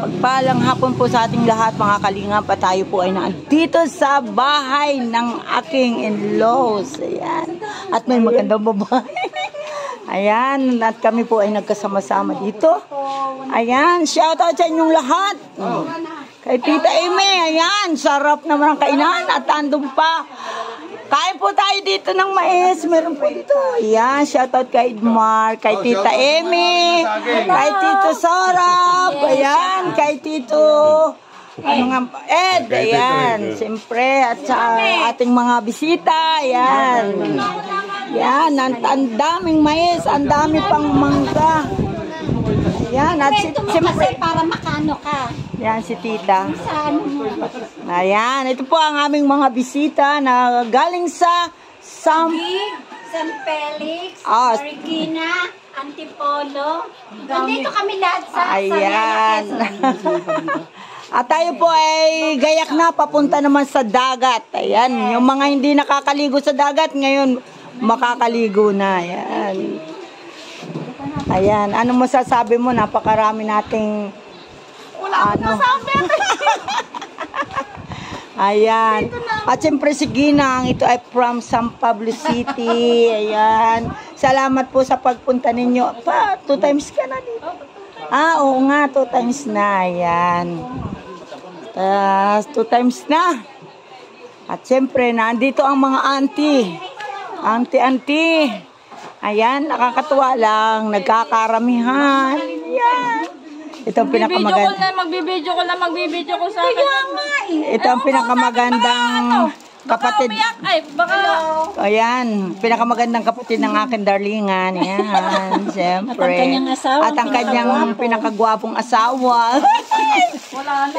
Pagpalang hapon po sa ating lahat mga kalingap at tayo po ay nandito sa bahay ng aking in-laws. Ayan. At may magandang babae. Ayan. At kami po ay nagkasama-sama dito. Ayan. Shoutout sa inyong lahat. Kay Tita Amy. Ayan. Sarap naman ang kainan. At andun pa. Kain po tayo dito ng mais. Meron po dito. Ayan. Shoutout kay Edmar. Kay Tita Amy. Kay Tito Sorab. Ayan. Kay Tito Ed. Ayan. Siyempre. At sa ating mga bisita. Ayan. Ayan. Ang daming mais. Ang dami pang mangga. Ayan. At siyempre. Para makano ka. Yan si Tita. Ayan, ito po ang aming mga bisita na galing sa San Felix, Marikina, Antipolo. Nandito kami lahat sa ayan. At tayo po ay gayak na papunta naman sa dagat. Ayan, yung mga hindi nakakaligo sa dagat ngayon makakaligo na. Ayan. Ayan, ano masasabi mo? Napakarami nating ano? Ayan. At siyempre si Ginang, ito ay from San Pablo City. Ayan. Salamat po sa pagpunta ninyo. Pa, 2 times ka na dito. Oo nga, 2 times na. Ayan. 2 times na. At siyempre, nandito ang mga auntie. Auntie. Ayan, nakakatuwa lang. Nagkakaramihan. Ayan. Ito ang pinakamaganda. Magbibideo ko sa akin. Ito ang pinakamagandang kapatid. Ay, baka. Ayan, pinakamagandang kapatid ng aking darlingan. Ayan, siyempre. At ang kanyang pinakagwapong asawa. Wala na.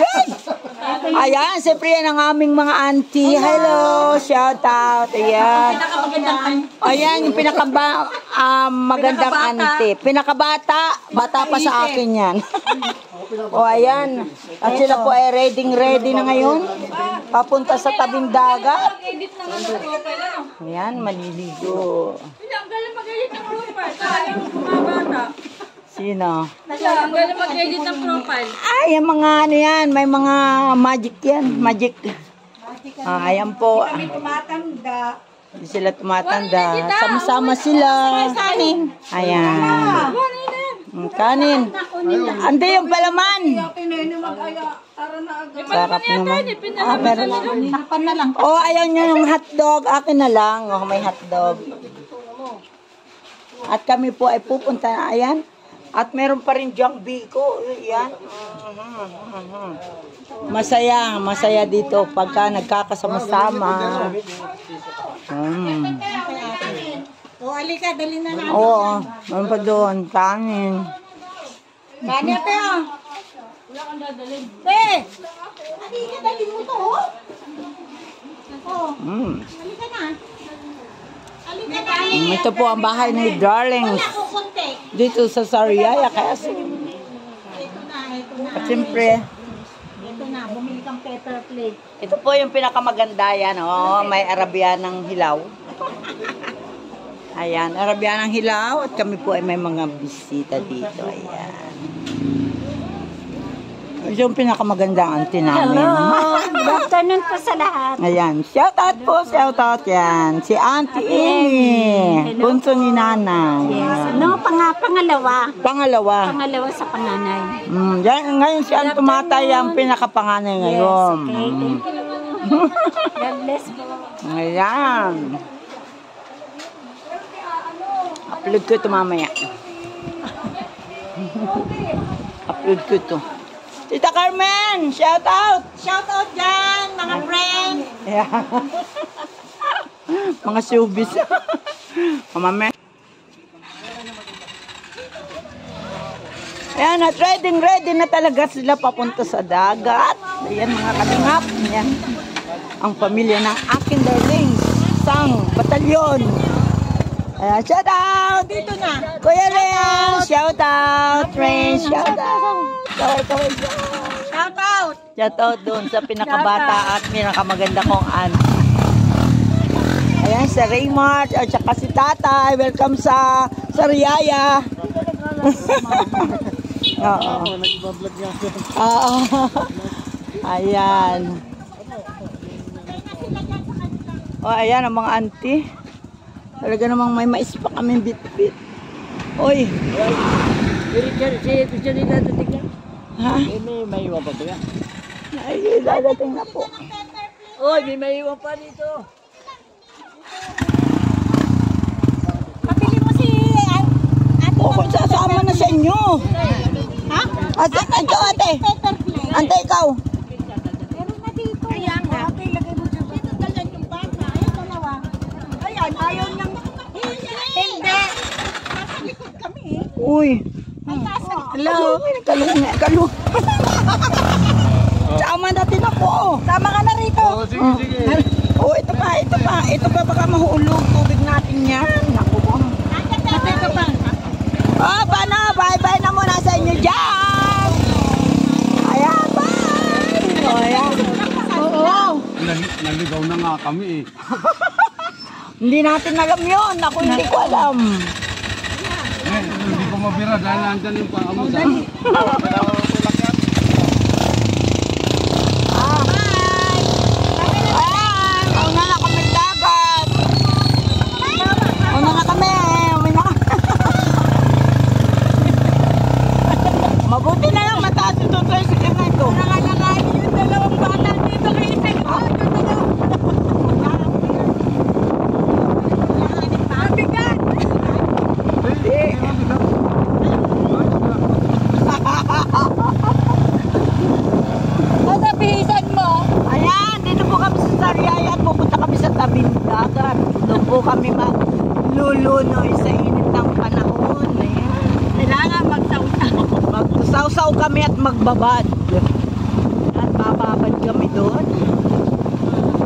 Ayan, siyempre yan ang aming mga auntie. Hello, shout out. Ayan. Ayan, yung magandang auntie. Pinakabata, bata pa sa akin yan. O ayan. At sila po ay ready na ngayon. Papunta sa tabing dagat. Ayan, maliligo. Sino? Ang galing mag-edit ng profile. Ay, yung mga ano yan. May mga magic yan. Magic. Ayan po. Kami tumatanda. Hindi sila tumatanda. Sama-sama sila. Ayan. Kanin. Ante yung palaman. Sarap naman. Meron lang. Oh, ayaw nyo yung hotdog. Akin na lang. Oh, may hotdog. At kami po ay pupunta na. Ayan. At meron pa rin diyang biko. Ayan. Masaya dito pagka nagkakasama-sama. O, alika, dali na natin. Oo, meron pa doon. Kanin. Kanin ate, oh. Wala kang dadalhin. Alika, dalhin mo to, oh. Oh, alika na. Alika na. Ito po ang bahay ni Darlings. Dito sa Sariaya. Kaya Ito na. at siyempre, Ito na, bumili kang pepper plate. ito po yung pinakamaganda yan. Oh, may Arabian ng hilaw. Ayan, Arabian ng hilaw. At kami po ay may mga bisita dito. Ayan. Ito yung pinakamagandang auntie namin. Good afternoon po sa lahat. Ayan, shoutout po, shoutout yan. Si Auntie Amy, bunso ni Nanay. Yes. No, pangalawa. Pangalawa. Pangalawa sa panganay. Ngayon si Aunt Tumatay ang pinakapanganay ngayon. Yes, okay. Thank you. God bless po. Ayan. Upload ko ito mamaya. Upload ko ito. Tita Carmen, shout out! Shout out dyan, mga friends. Yeah. Mga showbiz. Mamame. Ayan, at ready na talaga sila papunta sa dagat. Ayan mga kalingap. Ayan. Ang pamilya ng aking darling. Sang batalyon. Ayan, shout out! Dito na. Kuya Ren, shout out. Ren, shout out. Kaway. Shout out. Shout out doon sa pinakabata at pinakamaganda kong auntie. Ayan, sa Raymart at saka si Tatay. Welcome sa Sariaya. Oo. Nag-vlog nga. Oo. Ayan. O, ayan ang mga auntie. Talaga namang may mais pa kami bit-bit. Oy. Ha? May iwan pa ba yan? Ay, dadating na po. Oy, may iwan pa dito. Pabili mo si ate. O, kung sasama na sa inyo. Ha? Ate, ikaw ate. Ante, ikaw. Meron na dito. Ayan nga. Okay, lagay mo dito. Dito dalan yung bata. Ayan, dalawa. Ayan, ayaw niyang... Hindi. Nasa likod kami eh. Uy. Ang nasa Hello. Kalung. Sama natin ako. Sama ka na rito. Sige. Oh, ito pa. Ito pa baka mahulog tubig natin yan. Naku po. Ate ka pa. Oh, paano? Bye-bye na muna sa inyo dyan. Ayan, bye. Oh, ayan. Oo. Naligaw na nga kami eh. Hindi natin alam yun. Ako hindi ko alam. Hindi ko mabira dahil nandyan yung paamusa. Una na kami dagat. Una na kami. Mabuti na lang mataas ito sa isikin na ito. Nakalakain yung dalawang bata dito kayo sa likod. Mabigat. Masabihisan mo. Ayan, dito po kami sa Sariaya at pupunta kami sa tabing dagat. Doon po kami maglulunoy sa init ng panahon. Ayan. Kailangan magsaw-saw. Magsaw-saw kami at magbabad. At bababad kami doon.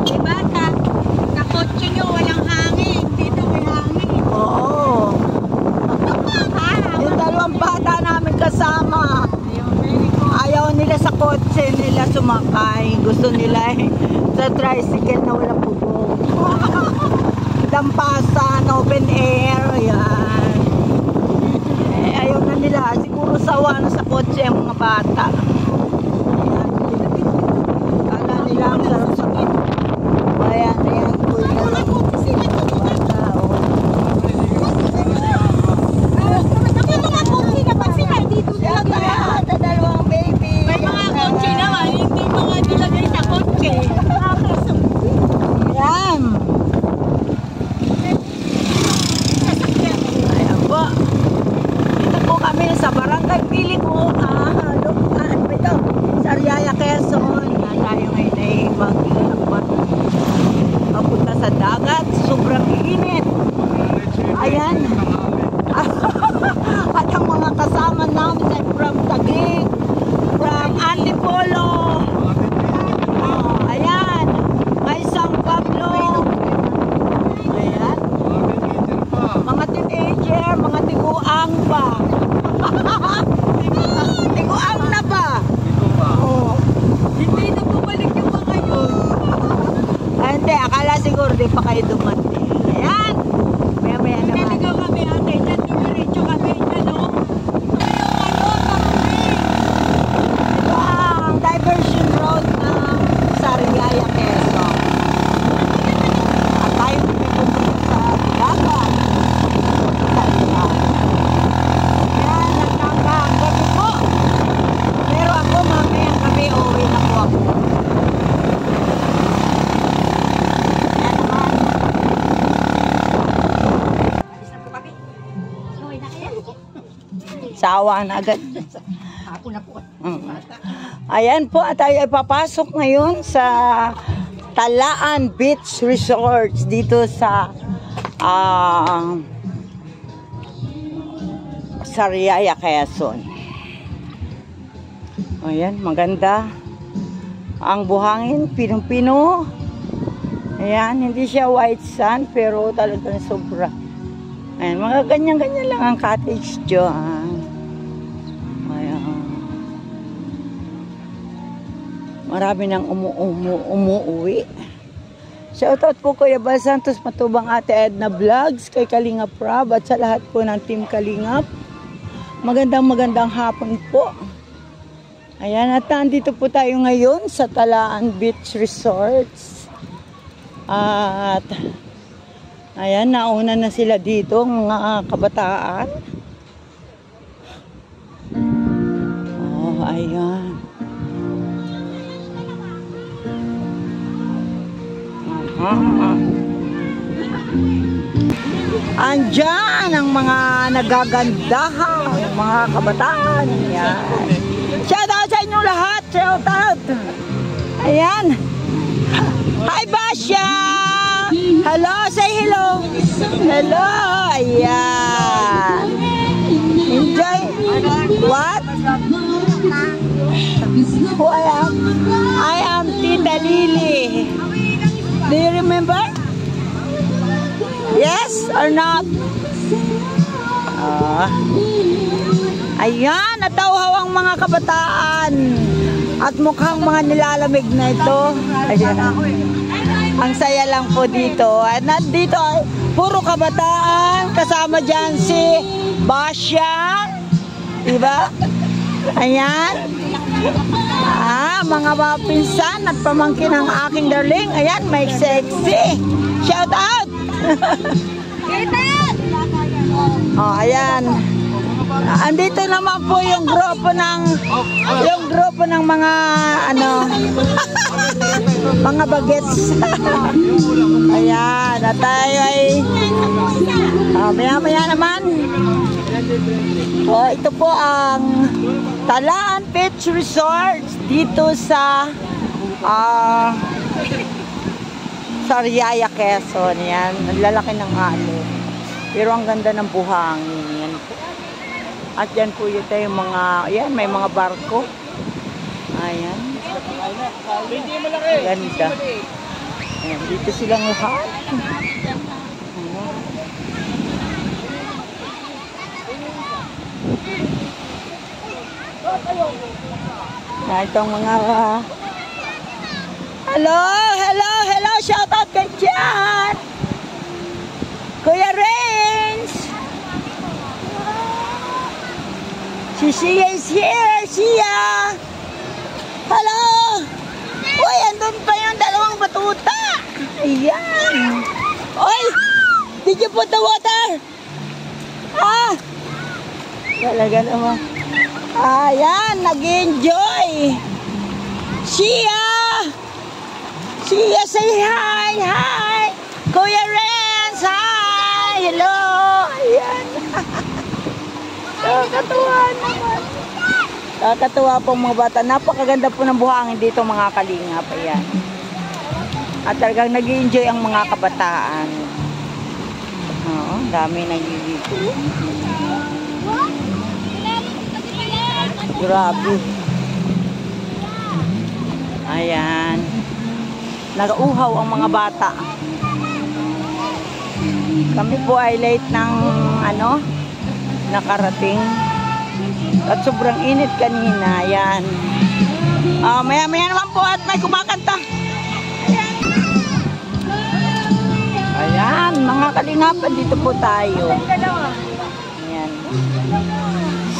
Diba sa kotse nyo walang hangin. Dito may hangin. Oo. Yung dalawang bata namin kasama. Ayaw nila sa kotse nila sumakay. Gusto nila sa tricycle na walang bubong. Dampasan, open air. Yan. Ayaw na nila. Siguro sawa na sa kotse ang mga bata. Ayan. Kala nila ang sarap-sakit. Ayan. Po yung dalawang bata. Oh. May mga kotse naman sila. Dito Siya nilagay. kaya dalawang baby. May mga kotse naman. Hindi mga nilagay sa kotse. Yan. Ayan po. Dito po kami sa Barangay Piliko. Ano ba ito? Sariaya, Quezon. Tayo ngayon ay mag-iakbat. Papunta sa dagat. Sobrang init. Ayan. At ang mga kasama namin ay from Taguig, from Antipolo. Oh, ayan. May San Pablo. Ayan. Mga teenager, mga tiguang pa. Tiguang na ba? Oo. Hindi na bumalik yung mga yun. Ay, hindi, akala siguro di pa kayo dumating. Ayan. Maya-maya naman. Naligaw kami ate. Diyan dumiretso kami. Diyan o. Ito ang diversion road ng Sariaya, Quezon. At tayo pupunta sa dagat. Sariaya. Ayan, nagtanggang gabi po. Pero ako mamayang gabi, uwi na po ako. Ayan naman. Uy, na kaya? Sawa na agad. Ako na po. Ayan po, at tayo ay papasok ngayon sa Talaan Beach Resorts dito sa Sariaya, Quezon. Ayan, maganda. Ang buhangin, pinong-pino. Ayan, hindi siya white sand pero talagang sobra. Ayan, mga ganyan-ganyan lang ang cottage dyan. Ayan. Marami nang umuwi. Shoutout po Kuya Bal Santos Matubang, Ate Edna Vlogs, kay Kalingap Rob at sa lahat po ng Team Kalingap. Magandang hapon po. Ayan, at nandito po tayo ngayon sa Talaan Beach Resorts. At ayan, nauna na sila dito, mga kabataan. Oh, ayan. Andyan ang mga nagagandahan, mga kabataan. Ayan. Shout out sa inyong lahat. Shout out. Ayan. Hi, Basya. Hello. Say hello. Hello. Ayan. Enjoy. What? Who I am? I am Tita Lily. Do you remember? Yes or not? Ayan, natauhaw ang mga kabataan. At mukhang mga nilalamig na ito. Ayan. Ang saya lang po dito. At dito ay puro kabataan. Kasama dyan si Basya. Diba? Ayan. Mga mapinsan at pamangkin ng aking darling. Ayan, may sexy. Shout out! Ayan. Andito naman po yung grupo ng mga mga bagets. Ayan, at tayo ay maya naman. Ito po ang Talaan Beach Resorts dito sa Sariaya, Quezon. Yan, ang lalaki ng halo. Pero ang ganda ng buhangin. Yan po. At yan po yung mga, yan, may mga barko. Ayan. Ganda. Ayan, dito silang lahat. Itong mga hello, shout out kay Jan, Kuya Rains, si Sia is here, Sia, hello, uy, andun pa yung dalawang batuta, ayan, uy, did you put the water? Talaga naman. Ayan, nag-enjoy. Sia, say hi, hi. Kuya Renz, hi. Hello. Ayan. Kakatuwa naman. Kakatuwa po mga bata. Napakaganda po ng buhangin dito mga kalingap. Ayan. At talagang nag-enjoy ang mga kabataan. Dami nag-enjoy. Grabe. Ayan. Nag-uhaw ang mga bata. Kami po ay late ng nakarating. At sobrang init kanina. Ayan. Maya naman po at may kumakanta. Ayan. Mga kalingapan, dito po tayo. Ayan.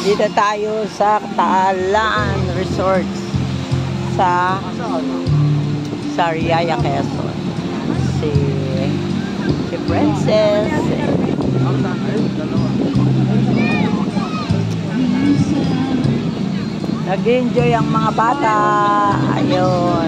Dito tayo sa Talaan Resorts sa Sariaya, Quezon. Si Princess. Nag-enjoy ang mga bata. Ayun.